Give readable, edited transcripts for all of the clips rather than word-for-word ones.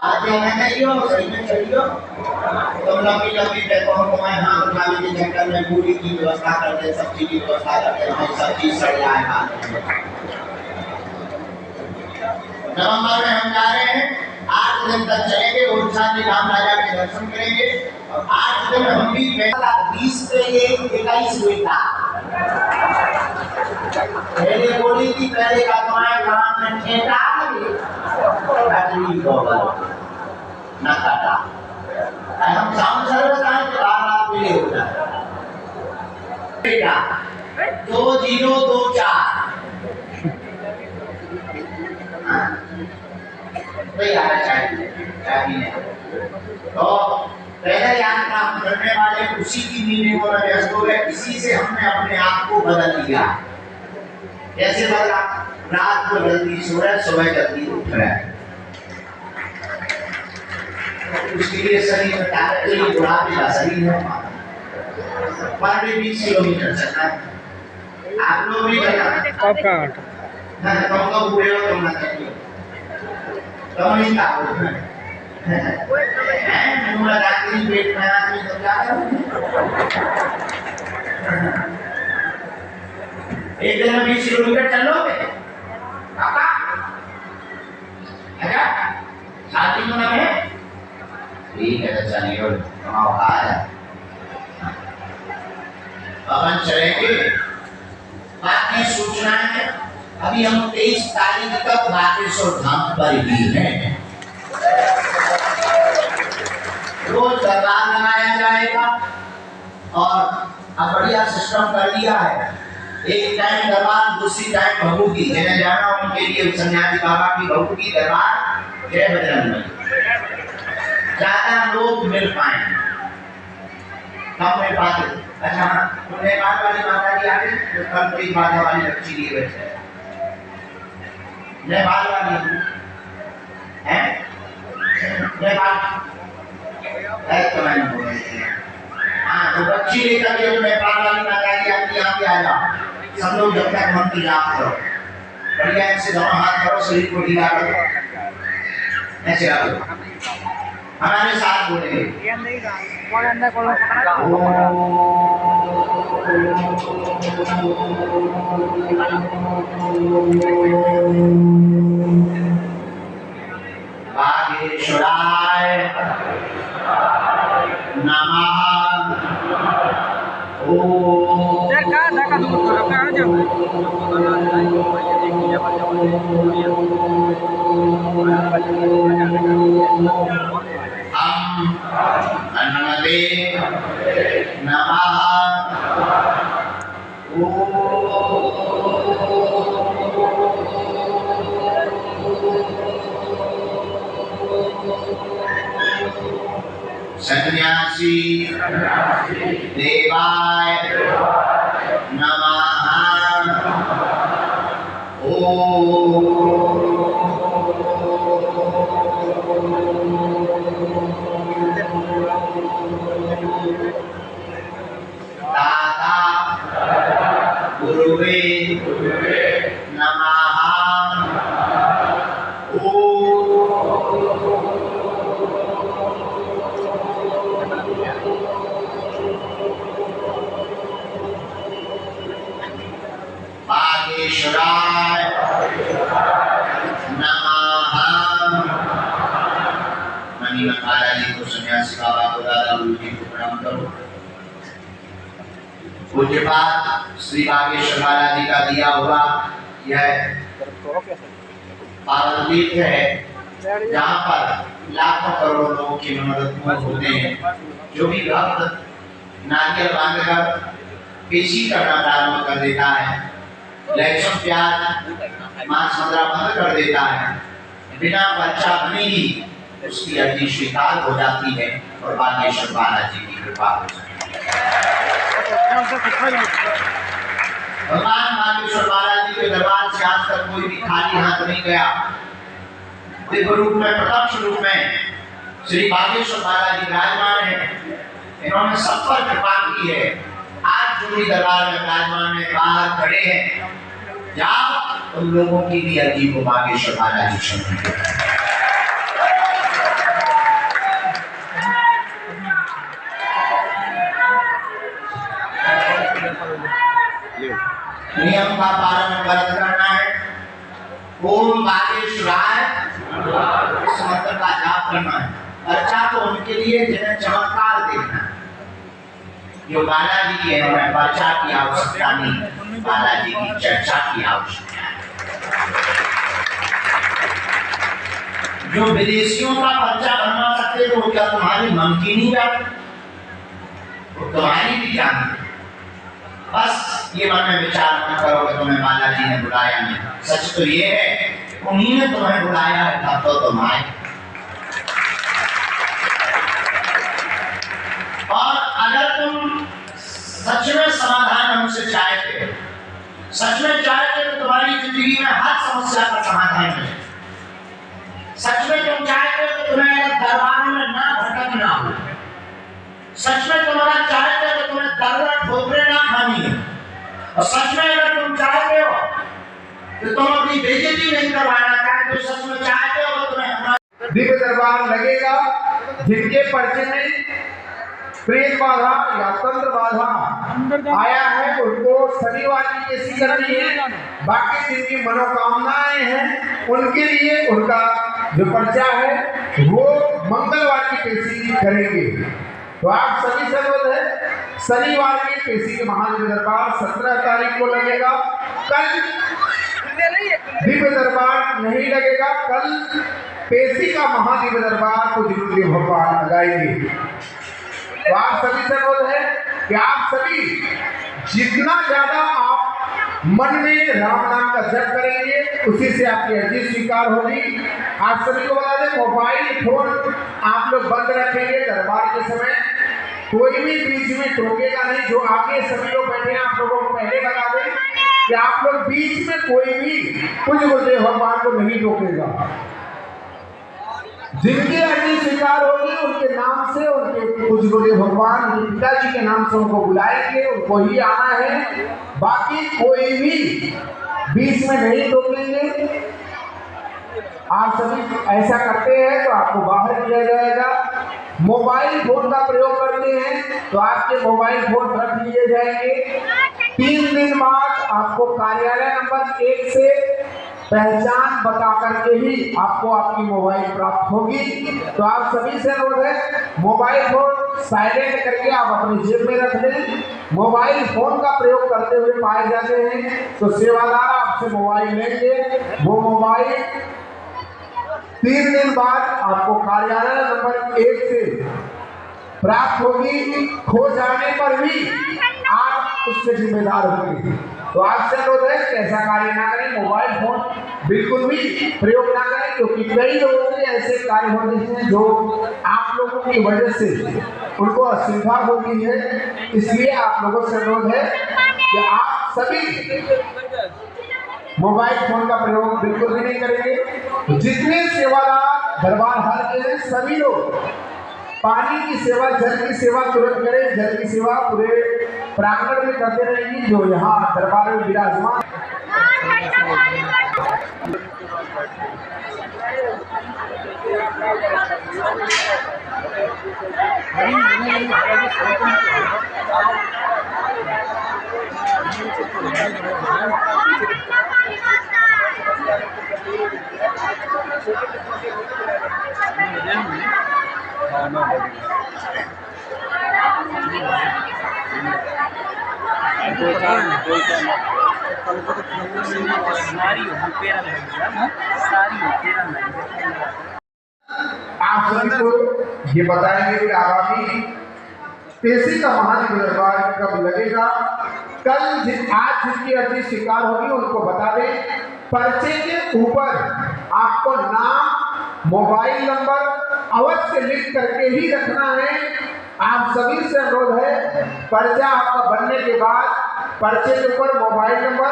आते हैं चलियो सही में चलियो तुम लंबी लंबी प्लेटफॉर्म को मैं हाथ उठाने के चक्कर में पूरी की व्यवस्था करते सब चीज की व्यवस्था करते हैं सब चीज सड़ जाए नवंबर में हम जा रहे हैं 8 दिन तक चलेंगे उड़ीसा में राम राजा के दर्शन करेंगे और 8 दिन हम भी 20 पे ये 21 हुई था पहले बोली थी पहले का तुम्हारे काम में ठेका बैटरी गोबर ना काटा हम साउंड सर्विस आए तो बार मिले होता है 2024 चाहिए तो पहले यात्रा हम करने वाले उसी की मीनिंग और व्यस्त हो गए इसी से हमने अपने आप को बदल लिया कैसे बदला रात को जल्दी सो रहे सुबह जल्दी उठ रहे उसके लिए शरीर में ताकत के लिए बुढ़ापे का शरीर है पर भी 20 किलोमीटर चलना है आप लोग भी चलना तुम तो बूढ़े हो तुम ना चलिए तुम नहीं का हो मुंह लगा के पेट में आदमी तो क्या करोगे एक दिन में 20 किलोमीटर चलोगे पापा अच्छा साथी में ना है ठीक है तो चलिए कमाओ खाया अपन चलेंगे बाकी सूचना है अभी हम 23 तारीख तक बागेश्वर धाम पर ही हैं रोज दरबार लगाया जाएगा और अब बढ़िया सिस्टम कर दिया है एक टाइम दरबार दूसरी टाइम बहू की जिन्हें जाना उनके लिए सन्यासी बाबा की बहू की दरबार जय बजरंग ज्यादा लोग मिल पाए कम मिल पाते अच्छा तो नेपाल वाली माता जी आगे तो कल कोई माता वाली बच्ची लिए बैठे नेपाल वाली है नेपाल है तो मैंने बोला हाँ तो बच्ची लेकर के नेपाल वाली माता जी आपकी यहाँ पे आ जाओ सब लोग जब तक मन की जाप करो बढ़िया ऐसे दोनों हाथ करो शरीर को ढीला करो ऐसे आओ हमारे साथ बोलेंगे बागेश्वराय नमः हनुमते नमः सन्यासी देवाय नमः दाता गुरुवे नमः बागेश्वराय नमः मणिमन महाराज जी को सन्यासी बाबा को दादा गुरु जी को प्रणाम करो पूज्यपाद श्री बागेश्वर महाराज जी का दिया हुआ यह पावन तीर्थ है जहाँ पर लाखों करोड़ों लोगों की मदद होते हैं जो भी भक्त नारियल बांधकर पेशी करना प्रारंभ कर देता है लहसुन प्याज मांस मदिरा बंद कर देता है बिना बच्चा बने ही उसकी अर्जी स्वीकार हो जाती है और बागेश्वर महाराज जी की कृपा हो जाती है भगवान बागेश्वर महाराज जी के दरबार से आज तक कोई भी खाली हाथ नहीं गया दिव्य रूप में प्रत्यक्ष रूप में श्री बागेश्वर महाराज जी विराजमान है इन्होंने सब पर कृपा की है आज जो भी दरबार में विराजमान है बाहर खड़े हैं जाओ उन लोगों की भी अर्जी को बागेश्वर महाराज जी सुनेंगे नियम का पालन करना है। ओम बागेश्वराय इस मंत्र का जाप करना है। पर्चा तो उनके लिए जिन्हें चमत्कार देखना है। जो बालाजी की है उन्हें पर्चा की आवश्यकता नहीं, बालाजी की चर्चा की आवश्यकता है। जो विदेशियों का पर्चा बनवा सकते तो क्या तुम्हारी नमकीनी जाती, वो तुम्हारी भी जानती। बस ये मन में विचार न करो कि तुम्हें बालाजी ने बुलाया नहीं। सच तो ये है उन्हीं ने तुम्हें बुलाया है, तब तो तुम आए। और अगर तुम सच में समाधान हमसे चाहते हो, सच में चाहते हो तो तुम्हारी जिंदगी में हर समस्या का समाधान मिले। सच में तुम चाहते हो तो तुम्हें दरबारों में ना भटकना हो। सच में तुम्हारा चाहते हो तो तुम्हें दर्द ठोकरें ना खानी है। और सच में अगर तुम चाहते हो तो तुम अपनी बेइज्जती नहीं करवाना चाहते हो, सच में चाहते हो तो तुम्हें हमारा दिव्य दरबार लगेगा। जिनके पर्चे में प्रेत बाधा या तंत्र बाधा आया है उनको शनिवार की पेशी करनी है। बाकी जिनकी मनोकामनाएं हैं उनके लिए उनका जो पर्चा है वो मंगलवार की पेशी करेंगे। तो आप सभी से अनुरोध है, शनिवार की पेशी के महादिव्य दरबार 17 तारीख को लगेगा। कल दिव्य दरबार नहीं लगेगा, कल पेशी का महादिव्य दरबार को जरूर भगवान लगाएंगे। तो आप सभी से अनुरोध है कि आप सभी जितना ज्यादा आप मन में राम नाम का जप करेंगे उसी से आपकी अर्जी स्वीकार होगी। आप सभी को बता दें, मोबाइल फोन आप लोग बंद रखेंगे दरबार के समय। कोई भी बीच में टोकेगा नहीं। जो आगे सभी लोग बैठे हैं आप लोगों को पहले बता दें कि आप लोग बीच में कोई भी कुछ गुरुदेव भगवान को नहीं टोकेगा। जिनकी अर्जी स्वीकार होगी उनके नाम से, उनके कुछ गुरुदेव भगवान उनके पिताजी के नाम से उनको बुलाएंगे, उनको ही आना है। बाकी कोई भी बीच में नहीं टोकेंगे। आप सभी ऐसा करते हैं तो आपको बाहर किया जाएगा। मोबाइल फोन का प्रयोग करते हैं तो आपके मोबाइल फोन रख लिए जाएंगे। 3 दिन बाद आपको कार्यालय नंबर 1 से पहचान बता करके ही आपको आपकी मोबाइल प्राप्त होगी। तो आप सभी से अनुरोध है, मोबाइल फोन साइलेंट करके आप अपनी जेब में रख लें। मोबाइल फोन का प्रयोग करते हुए पाए जाते हैं तो सेवादार आपसे मोबाइल लेंगे। वो मोबाइल 3 दिन बाद आपको कार्यालय नंबर 1 से प्राप्त होगी। खो जाने पर भी आप उसके जिम्मेदार होंगे। तो आपसे अनुरोध है कि ऐसा कार्य ना करें, मोबाइल फोन बिल्कुल भी प्रयोग ना करें, क्योंकि कई लोगों के ऐसे कार्य होते हैं जो आप लोगों की वजह से उनको असुविधा होती है। इसलिए आप लोगों से अनुरोध है कि आप सभी मोबाइल फोन का प्रयोग बिल्कुल भी नहीं करेंगे। जितने सेवादार दरबार हाल के हैं सभी लोग पानी की सेवा, जल की सेवा तुरंत करें। जल की सेवा पूरे प्रांगण में करते रहेंगी जो यहाँ दरबार में विराजमान। आप सभी को ये बताएंगे कि आगामी पेशी का महादिव्य दरबार कब लगेगा। कल आज जिनकी अर्जी स्वीकार होगी उनको बता दें, पर्चे के ऊपर आपको नाम, मोबाइल नंबर अवश्य लिख करके ही रखना है। आप सभी से अनुरोध है, पर्चा आपका बनने के बाद पर्चे के ऊपर मोबाइल नंबर,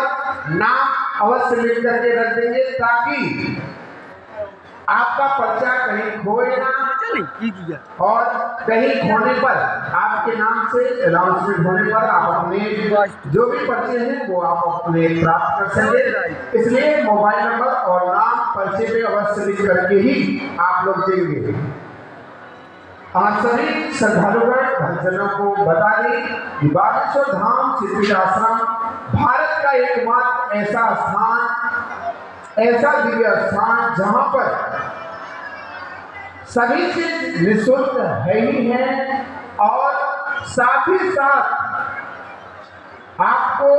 नाम अवश्य लिख करके रख देंगे ताकि आपका पर्चा कहीं खोए ना और कहीं खोने पर आपके नाम से अनाउंसमेंट होने पर आप अपने जो भी पर्चे हैं वो आप अपने प्राप्त कर सकें। इसलिए मोबाइल नंबर और नाम पर्चे पे अवश्य लिख करके ही आप लोग देंगे। आप सभी श्रद्धालुगण भक्तजनों को बता दें कि बागेश्वर धाम सिद्धपीठ आश्रम भारत का एकमात्र ऐसा स्थान, ऐसा दिव्य स्थान जहां पर सभी चीज निःशुल्क है ही है, और साथ ही साथ आपको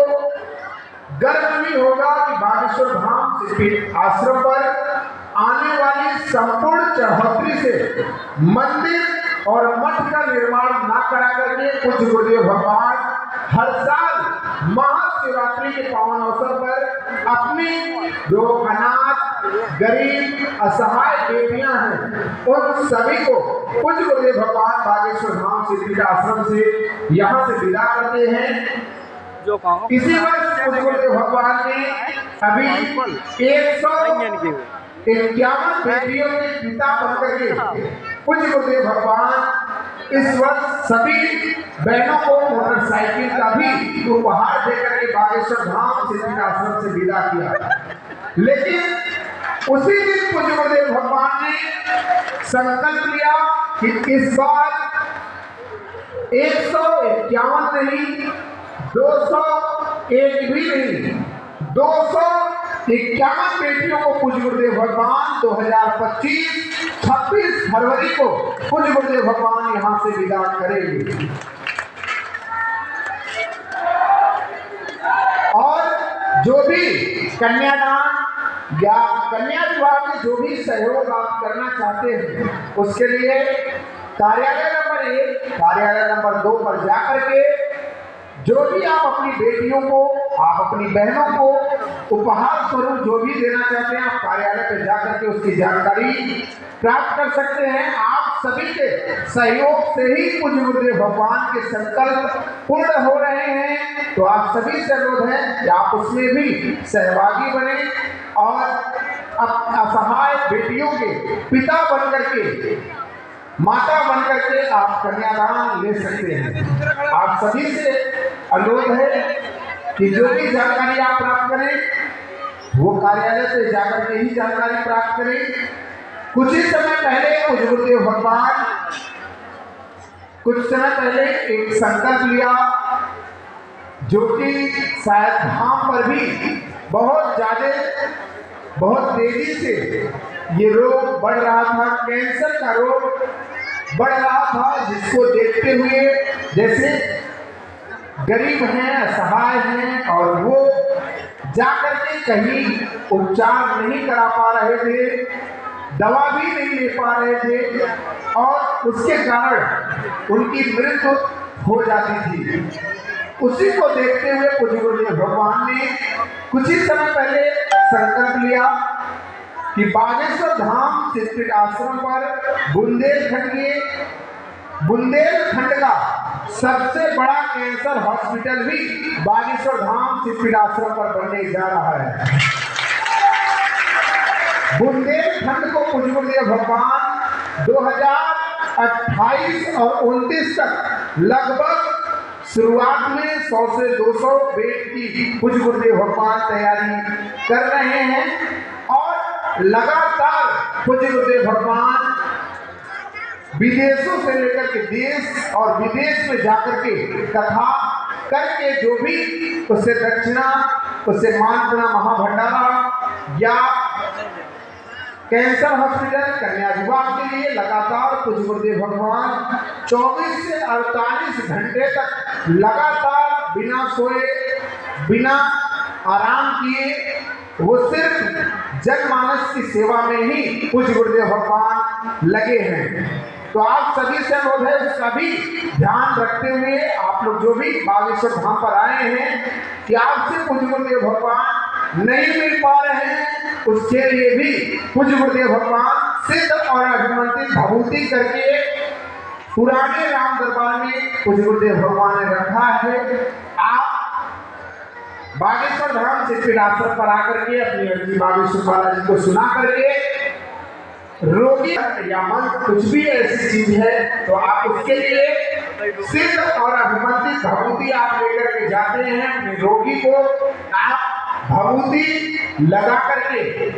गर्व भी होगा कि बागेश्वर धाम सिद्धपीठ आश्रम पर आने वाली संपूर्ण चौहत्तरी से मंदिर और मठ का निर्माण ना करा करके पूज्य गुरुदेव भगवान हर साल महाशिवरात्रि के पावन अवसर पर अपनी जो अनाथ, गरीब, असहाय बेटियां हैं उन सभी को पूज्य गुरुदेव भगवान बागेश्वर धाम सिद्धपीठ आश्रम से यहाँ से विदा करते हैं। इसी वर्ष पूज्य गुरुदेव भगवान ने अभी 151 बेटियों के पिता बनकर के पूज्य गुरुदेव भगवान इस वर्ष सभी बहनों को मोटरसाइकिल का भी उपहार देकर के बागेश्वर धाम सिद्धपीठ आश्रम से विदा किया। लेकिन उसी दिन पूज्य गुरुदेव भगवान ने संकल्प लिया कि इस बार 151 नहीं, 201 भी नहीं, 251 बेटियों को पूज्य गुरुदेव भगवान 2025 26 फरवरी को पूज्य गुरुदेव भगवान यहाँ से विदा करेंगे। और जो भी कन्यादान या कन्या विवाह में जो भी सहयोग आप करना चाहते हैं उसके लिए कार्यालय नंबर 1, कार्यालय नंबर 2 पर जाकर के जो भी आप अपनी बेटियों को, आप अपनी बहनों को उपहार स्वरूप जो भी देना चाहते हैं आप कार्यालय पर जाकर के उसकी जानकारी प्राप्त कर सकते हैं। आप सभी के सहयोग से ही पूज्य गुरुदेव भगवान के संकल्प पूर्ण हो रहे हैं, तो आप सभी से अनुरोध है कि आप उसमें भी सहभागी बने और असहाय बेटियों के पिता बनकर के, माता बनकर के आप कन्यादान ले सकते हैं। आप सभी से अनुरोध है कि जो भी जानकारी आप प्राप्त करें वो कार्यालय से जाकर के ही जानकारी प्राप्त करें। कुछ ही समय पहले पूज्य गुरुदेव भगवान कुछ समय पहले एक संकल्प लिया जो कि शायद धाम पर भी बहुत तेजी से ये रोग बढ़ रहा था, कैंसर का रोग बढ़ रहा था, जिसको देखते हुए जैसे गरीब हैं, असहाय हैं और वो जाकर के कहीं उपचार नहीं करा पा रहे थे, दवा भी नहीं ले पा रहे थे और उसके कारण उनकी मृत्यु हो जाती थी। उसी को देखते हुए पूज्य गुरुदेव भगवान ने कुछ ही समय पहले संकल्प लिया कि बागेश्वर धाम सिद्धपीठ आश्रम पर बुंदेलखंड का सबसे बड़ा कैंसर हॉस्पिटल भी बागेश्वर धाम सिद्धपीठ आश्रम पर बनने जा रहा है। बुंदेलखंड को पूज्य गुरुदेव भगवान 2028 और 29 तक लगभग शुरुआत में 100 से 200 बेड की पूज्य गुरुदेव भगवान तैयारी कर रहे हैं और लगातार पूज्य गुरुदेव भगवान विदेशों से लेकर के देश और विदेश में जाकर के कथा करके जो भी उससे दक्षिणा, उससे मानपुरा महाभंडारा या कैंसर हॉस्पिटल, कन्या विवाह के लिए लगातार पूज्य गुरुदेव भगवान 24 से 48 घंटे तक लगातार बिना सोए, बिना आराम किए वो सिर्फ जनमानस की सेवा में ही पूज्य गुरुदेव भगवान लगे हैं। तो आप सभी से अनुरोध है, उसका भी ध्यान रखते हुए आप लोग जो भी बागेश्वर धाम पर आए हैं कि आपसे पूज्य गुरुदेव भगवान नहीं मिल पा रहे हैं, उसके लिए भी पूज्य गुरुदेव भगवान सिद्ध और अभिमंत्रित भभूति करके पुराने राम दरबार में पूज्य गुरुदेव भगवान ने रखा है। आप बागेश्वर धाम सिद्धपीठ आश्रम पर आकर के अपनी अर्जी बागेश्वर बालाजी को सुना करके रोगी या मन कुछ भी ऐसी चीज है तो आप उसके लिए सिद्ध और अभिमंत्रित भभूति आप लेकर के जाते हैं। अपने रोगी को आप भभूति लगा करके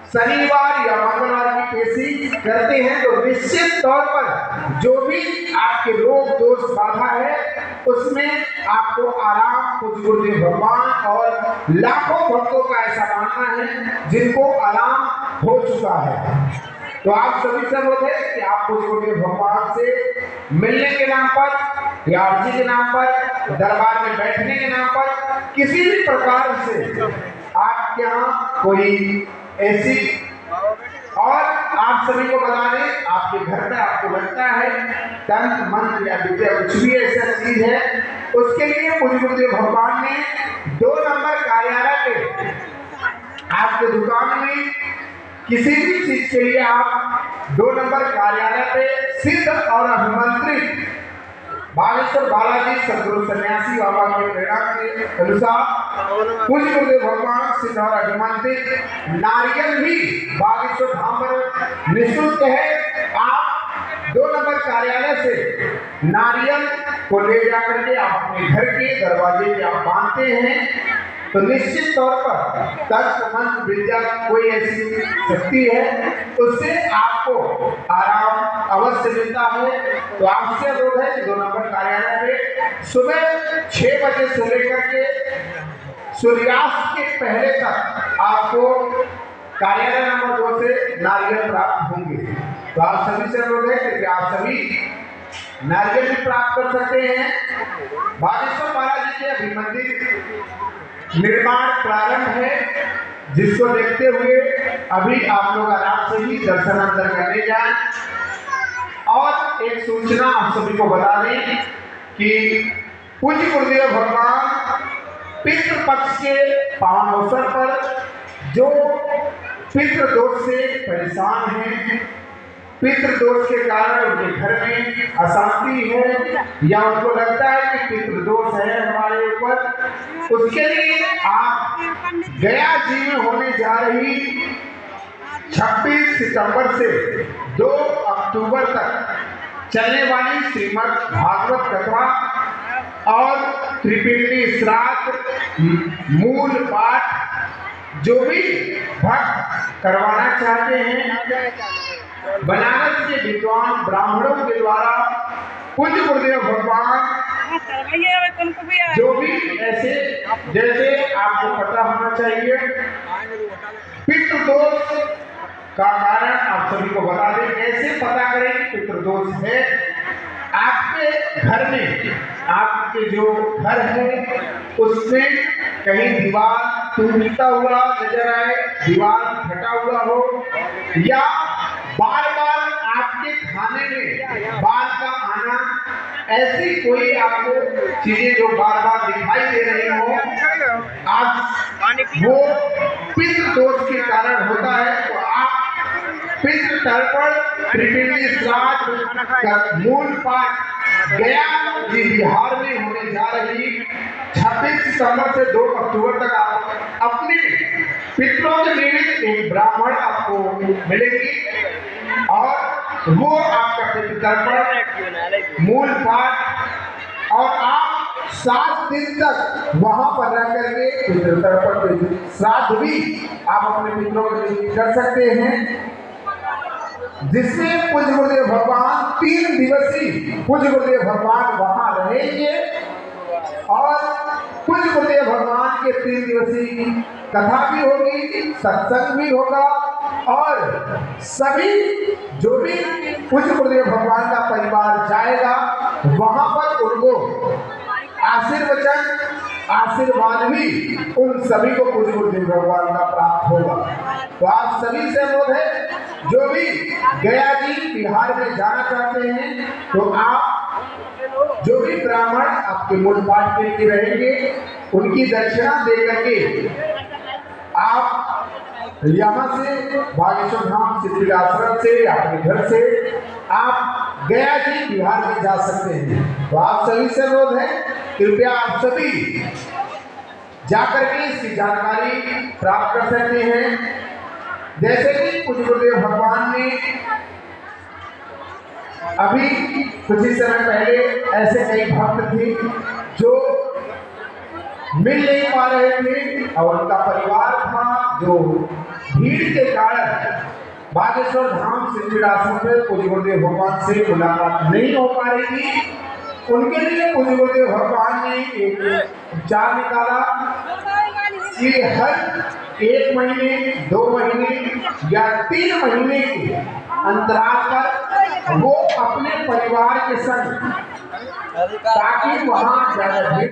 शनिवार या मंगलवार की पेशी करते हैं तो निश्चित तौर पर जो भी आपके रोग दोष बाधा है उसमें आपको आराम पूज्य गुरुदेव भगवान और लाखों भक्तों का ऐसा मानना है जिनको आराम हो चुका है। तो आप सभी से अनुरोध है कि आप पूज्य गुरुदेव भगवान से मिलने के नाम पर या अर्जी के नाम पर, दरबार में बैठने के नाम पर, किसी भी प्रकार से आपके यहाँ कोई ऐसी, और आप सभी को बता दें, आपके घर में आपको लगता है तंत्र मंत्र या विद्या कुछ भी ऐसा चीज है, उसके लिए पूज्य गुरुदेव भगवान ने 2 नंबर कार्यालय पे आपके दुकान में किसी भी चीज के लिए आप 2 नंबर कार्यालय पे सिद्ध और अभिमंत्रित बागेश्वर बालाजी सदगुरु सन्यासी बाबा के प्रेरणा के अनुसार पूज्य गुरुदेव भगवान सिद्ध और अभिमंत्रित नारियल भी बागेश्वर धाम पर निःशुल्क है। आप 2 नंबर कार्यालय से नारियल को ले जाकर के आप अपने घर के दरवाजे पे आप बांधते हैं तो निश्चित तौर पर तंत्र मंत्र विद्या कोई ऐसी शक्ति है उससे आपको आराम अवश्य मिलता है। तो आपसे अनुरोध है कि 2 नंबर कार्यालय पे सुबह 6 बजे से लेकर के सूर्यास्त के पहले तक आपको कार्यालय नंबर 2 से नारियल प्राप्त होंगे। तो आप सभी से अनुरोध है कि आप सभी नारियल भी प्राप्त कर सकते हैं। बागेश्वर बालाजी के अभिमंत्रित निर्माण प्रारंभ है, जिसको देखते हुए अभी आप लोग आराम से ही दर्शन अंदर करने जाएं। और एक सूचना आप सभी को बता दें कि पूज्य गुरुदेव भगवान पितृपक्ष के पावन अवसर पर जो पितृ दोष से परेशान हैं, पितृ दोष के कारण उनके घर में अशांति है या उनको लगता है कि पितृ दोष है हमारे ऊपर, उसके लिए आप गया जी में होने जा रही 26 सितंबर से 2 अक्टूबर तक चलने वाली श्रीमद् भागवत कथा और त्रिपिंडी श्राद्ध मूल पाठ जो भी भक्त करवाना चाहते हैं, बनारस के विद्वान ब्राह्मणों के द्वारा पूज्य गुरुदेव भगवान जो भी ऐसे, जैसे आपको पता होना चाहिए पितृदोष का कारण आप सभी को बता दें। कैसे पता करें कि पितृदोष है? आपके घर में, आपके जो घर है उसमें कहीं दीवार टूटता हुआ नजर आए, दीवार फटा हुआ हो, या बार बार आपके खाने में बाल का आना, ऐसी कोई आपको चीजें जो बार बार दिखाई दे रही हो, आज वो पितृ दोष के कारण होता है। तो आप पितृ तर्पण त्रिपिंडी श्राद्ध का मूल पाठ गया जी बिहार में होने जा रही 26 सितंबर से 2 अक्टूबर तक आप अपने पितरों के निमित्त एक ब्राह्मण आपको मिलेगी और वो आपका पितृ तर्पण मूल पाठ, और आप 7 दिन तक वहां पर रह करके पितृ तर्पण श्राद्ध भी आप अपने पितरों के लिए कर सकते हैं, जिसमें पूज्य गुरुदेव भगवान 3 दिवसीय पूज्य गुरुदेव भगवान वहां रहेंगे और पूज्य गुरुदेव भगवान के 3 दिवसीय कथा भी होगी, सत्संग भी होगा, और सभी जो भी पूज्य गुरुदेव भगवान का परिवार जाएगा वहां पर उनको आशीर्वाद भी उन सभी को पूज्य गुरुदेव भगवान का प्राप्त होगा। तो आप सभी से अनुरोध है, जो भी गया जी बिहार में जाना चाहते हैं तो आप जो भी ब्राह्मण आपके मूल पाठ के लिए रहेंगे उनकी दक्षिणा दे करके आप यहाँ से बागेश्वर धाम सिद्धि आश्रम से अपने घर से आप गया जी बिहार में जा सकते हैं। तो आप सभी से अनुरोध है, कृपया आप सभी जाकर के इसकी जानकारी प्राप्त कर सकते हैं। जैसे कि पूज्य गुरुदेव भगवान ने अभी कुछ ही समय पहले ऐसे कई भक्त थे जो मिल नहीं पा रहे थे और उनका परिवार था जो भीड़ के कारण बागेश्वर धाम सिद्धि आश्रम में पूज्य गुरुदेव भगवान से मुलाकात नहीं हो पा रही थी। उनके लिए पूज्य गुरुदेव भगवान ने एक विचार निकाला कि हर 1 महीने, 2 महीने या 3 महीने के अंतराल पर वो अपने परिवार के संग, ताकि वहां ज्यादा